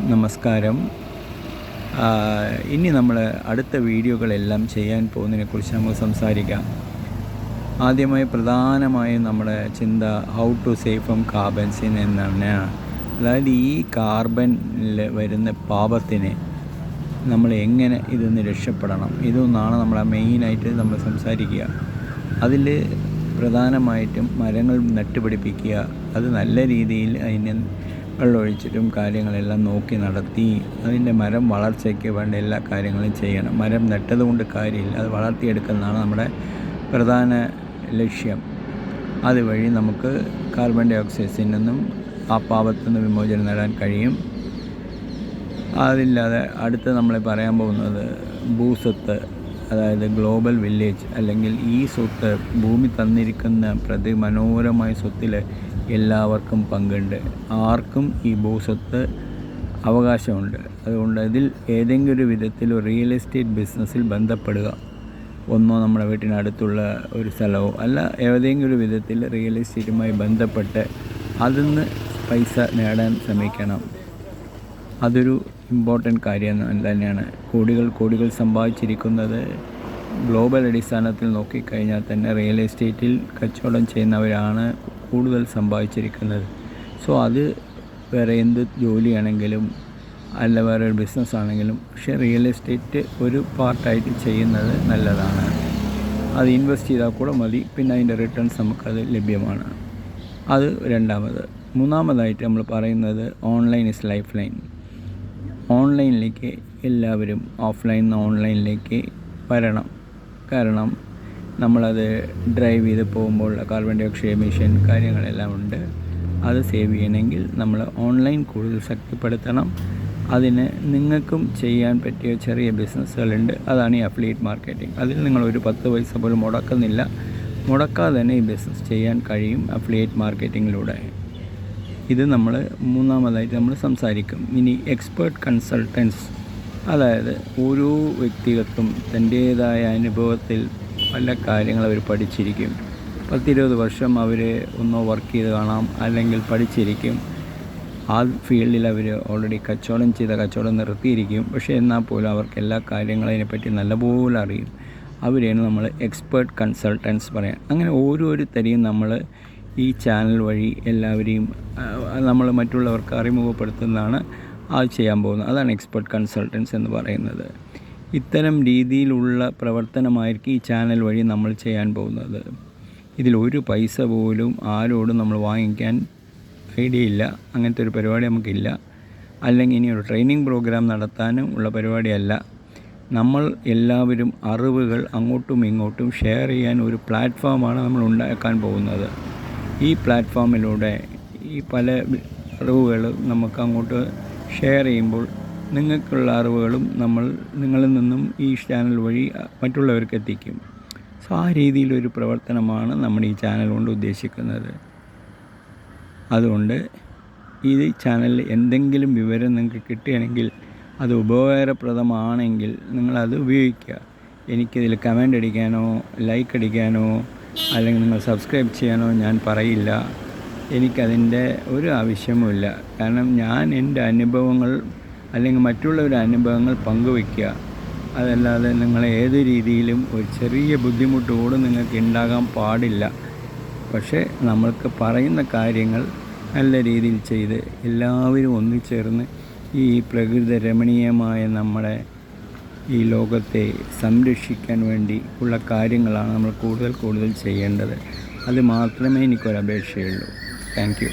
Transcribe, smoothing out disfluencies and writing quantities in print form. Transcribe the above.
നമസ്കാരം. ഇനി നമ്മൾ അടുത്ത വീഡിയോകളെല്ലാം ചെയ്യാൻ പോകുന്നതിനെക്കുറിച്ച് നമുക്ക് സംസാരിക്കാം. ആദ്യമായി പ്രധാനമായും നമ്മുടെ ചിന്ത ഹൗ ടു സേവ് ഫ്രം കാർബൺസിൻ എന്നാണ്. അതായത് ഈ കാർബണിൽ വരുന്ന പാപത്തിനെ നമ്മൾ എങ്ങനെ ഇതിൽ രക്ഷപ്പെടണം, ഇതൊന്നാണ് നമ്മൾ മെയിനായിട്ട് നമ്മൾ സംസാരിക്കുക. അതിൽ പ്രധാനമായിട്ടും മരങ്ങൾ നട്ടുപിടിപ്പിക്കുക, അത് നല്ല രീതിയിൽ അതിനെ വെള്ളമൊഴിച്ചിട്ടും കാര്യങ്ങളെല്ലാം നോക്കി നടത്തി അതിൻ്റെ മരം വളർച്ചയ്ക്ക് വേണ്ട എല്ലാ കാര്യങ്ങളും ചെയ്യണം. മരം നട്ടതുകൊണ്ട് കാര്യമില്ല, അത് വളർത്തിയെടുക്കുന്നതാണ് നമ്മുടെ പ്രധാന ലക്ഷ്യം. അതുവഴി നമുക്ക് കാർബൺ ഡൈ ഓക്സൈഡിൽ നിന്നും ആ പാപത്തിൽ നിന്ന് വിമോചനം നേടാൻ കഴിയും. അതില്ലാതെ അടുത്ത് നമ്മൾ പറയാൻ പോകുന്നത് ഭൂസ്വത്ത്, അതായത് ഗ്ലോബൽ വില്ലേജ്, അല്ലെങ്കിൽ ഈ സ്വത്ത്, ഭൂമി തന്നിരിക്കുന്ന മനോഹരമായ സ്വത്തിൽ എല്ലാവർക്കും പങ്കുണ്ട്. ആർക്കും ഈ ഭൂസ്വത്ത് അവകാശമുണ്ട്. അതുകൊണ്ട് ഇതിൽ ഏതെങ്കിലും ഒരു വിധത്തിൽ റിയൽ എസ്റ്റേറ്റ് ബിസിനസ്സിൽ ബന്ധപ്പെടുക. ഒന്നോ നമ്മുടെ വീട്ടിനടുത്തുള്ള ഒരു സ്ഥലമോ അല്ല, ഏതെങ്കിലും ഒരു വിധത്തിൽ റിയൽ എസ്റ്റേറ്റുമായി ബന്ധപ്പെട്ട് അതിൽ നിന്ന് പൈസ നേടാൻ ശ്രമിക്കണം. അതൊരു ഇമ്പോർട്ടൻ്റ് കാര്യം തന്നെയാണ്. കോടികൾ സമ്പാദിച്ചിരിക്കുന്നത് ഗ്ലോബൽ അടിസ്ഥാനത്തിൽ നോക്കിക്കഴിഞ്ഞാൽ തന്നെ റിയൽ എസ്റ്റേറ്റിൽ കച്ചവടം ചെയ്യുന്നവരാണ് കൂടുതൽ സമ്പാദിച്ചിരിക്കുന്നത്. സോ അത് വേറെ എന്ത് ജോലിയാണെങ്കിലും അല്ല വേറെ ഒരു ബിസിനസ് ആണെങ്കിലും, പക്ഷേ റിയൽ എസ്റ്റേറ്റ് ഒരു പാർട്ടായിട്ട് ചെയ്യുന്നത് നല്ലതാണ്. അത് ഇൻവെസ്റ്റ് ചെയ്താൽ കൂടെ മതി, പിന്നെ അതിൻ്റെ റിട്ടേൺസ് നമുക്കത് ലഭ്യമാണ്. അത് രണ്ടാമത്. മൂന്നാമതായിട്ട് നമ്മൾ പറയുന്നത് ഓൺലൈൻ ഇസ് ലൈഫ് ലൈൻ. ഓൺലൈനിലേക്ക് എല്ലാവരും ഓഫ്ലൈനിൽ നിന്ന് ഓൺലൈനിലേക്ക് വരണം. കാരണം നമ്മളത് ഡ്രൈവ് ചെയ്ത് പോകുമ്പോൾ കാർബൺ ഡൈ ഓക്സൈഡ് എമിഷൻ കാര്യങ്ങളെല്ലാം ഉണ്ട്. അത് സേവ് ചെയ്യണമെങ്കിൽ നമ്മൾ ഓൺലൈൻ കൂടുതൽ ശക്തിപ്പെടുത്തണം. അതിന് നിങ്ങൾക്കും ചെയ്യാൻ പറ്റിയ ചെറിയ ബിസിനസ്സുകളുണ്ട്. അതാണ് ഈ അഫിലിയേറ്റ് മാർക്കറ്റിംഗ്. അതിൽ നിങ്ങളൊരു 10 പൈസ പോലും മുടക്കുന്നില്ല. മുടക്കാതെ തന്നെ ഈ ബിസിനസ് ചെയ്യാൻ കഴിയും അഫിലിയേറ്റ് മാർക്കറ്റിങ്ങിലൂടെ. ഇത് നമ്മൾ മൂന്നാമതായിട്ട് നമ്മൾ സംസാരിക്കും. ഇനി എക്സ്പേർട്ട് കൺസൾട്ടൻസ്, അതായത് ഓരോ വ്യക്തികൾക്കും തൻ്റേതായ അനുഭവത്തിൽ പല കാര്യങ്ങൾ അവർ പഠിച്ചിരിക്കും. 10-20 വർഷം അവർ ഒന്നോ വർക്ക് ചെയ്ത് കാണാം, അല്ലെങ്കിൽ പഠിച്ചിരിക്കും. ആ ഫീൽഡിൽ അവർ ഓൾറെഡി കച്ചവടം നിർത്തിയിരിക്കും. പക്ഷേ എന്നാൽ പോലും അവർക്ക് എല്ലാ കാര്യങ്ങളും അതിനെപ്പറ്റി നല്ലപോലെ അറിയും. അവരെയാണ് നമ്മൾ എക്സ്പേർട്ട് കൺസൾട്ടൻസ് പറയാം. അങ്ങനെ ഓരോരുത്തരെയും നമ്മൾ ഈ ചാനൽ വഴി എല്ലാവരെയും നമ്മൾ മറ്റുള്ളവർക്ക് അറിമുഖപ്പെടുത്തുന്നതാണ് അത് ചെയ്യാൻ പോകുന്നത്. അതാണ് എക്സ്പേർട്ട് കൺസൾട്ടൻസ് എന്ന് പറയുന്നത്. ഇത്തരം രീതിയിലുള്ള പ്രവർത്തനമായിരിക്കും ഈ ചാനൽ വഴി നമ്മൾ ചെയ്യാൻ പോകുന്നത്. ഇതിൽ ഒരു പൈസ പോലും ആരോടും നമ്മൾ വാങ്ങിക്കാൻ ഐഡിയ ഇല്ല. അങ്ങനത്തെ ഒരു പരിപാടി നമുക്കില്ല. അല്ലെങ്കിൽ ഇനി ഒരു ട്രെയിനിങ് പ്രോഗ്രാം നടത്താനും ഉള്ള പരിപാടിയല്ല. നമ്മൾ എല്ലാവരും അറിവുകൾ അങ്ങോട്ടും ഇങ്ങോട്ടും ഷെയർ ചെയ്യാൻ ഒരു പ്ലാറ്റ്ഫോമാണ് നമ്മൾ ഉണ്ടാക്കാൻ പോകുന്നത്. ഈ പ്ലാറ്റ്ഫോമിലൂടെ ഈ പല അറിവുകൾ നമുക്ക് അങ്ങോട്ട് ഷെയർ ചെയ്യുമ്പോൾ നിങ്ങൾക്കുള്ള അറിവുകളും നിങ്ങളിൽ നിന്നും ഈ ചാനൽ വഴി മറ്റുള്ളവർക്ക് എത്തിക്കും. സോ ആ രീതിയിലൊരു പ്രവർത്തനമാണ് നമ്മുടെ ഈ ചാനൽ കൊണ്ട് ഉദ്ദേശിക്കുന്നത്. അതുകൊണ്ട് ഈ ചാനലിൽ എന്തെങ്കിലും വിവരം നിങ്ങൾക്ക് കിട്ടുകയാണെങ്കിൽ, അത് ഉപകാരപ്രദമാണെങ്കിൽ നിങ്ങളത് ഉപയോഗിക്കുക. എനിക്കിതിൽ കമൻ്റ് അടിക്കാനോ ലൈക്ക് അടിക്കാനോ അല്ലെങ്കിൽ നിങ്ങൾ സബ്സ്ക്രൈബ് ചെയ്യാനോ ഞാൻ പറയില്ല. എനിക്കതിൻ്റെ ഒരു ആവശ്യവുമില്ല. കാരണം ഞാൻ എൻ്റെ അനുഭവങ്ങൾ അല്ലെങ്കിൽ മറ്റുള്ളവരുടെ അനുഭവങ്ങൾ പങ്കുവയ്ക്കുക. അതല്ലാതെ നിങ്ങളെ ഏത് രീതിയിലും ഒരു ചെറിയ ബുദ്ധിമുട്ട് പോലും നിങ്ങൾക്ക് ഉണ്ടാകാൻ പാടില്ല. പക്ഷേ നമ്മൾക്ക് പറയുന്ന കാര്യങ്ങൾ നല്ല രീതിയിൽ ചെയ്ത് എല്ലാവരും ഒന്നിച്ചേർന്ന് ഈ പ്രകൃതി രമണീയമായ നമ്മുടെ ഈ ലോകത്തെ സംരക്ഷിക്കാൻ വേണ്ടി ഉള്ള കാര്യങ്ങളാണ് നമ്മൾ കൂടുതൽ ചെയ്യേണ്ടത്. അത് മാത്രമേ എനിക്കൊരപേക്ഷയുള്ളൂ. Thank you.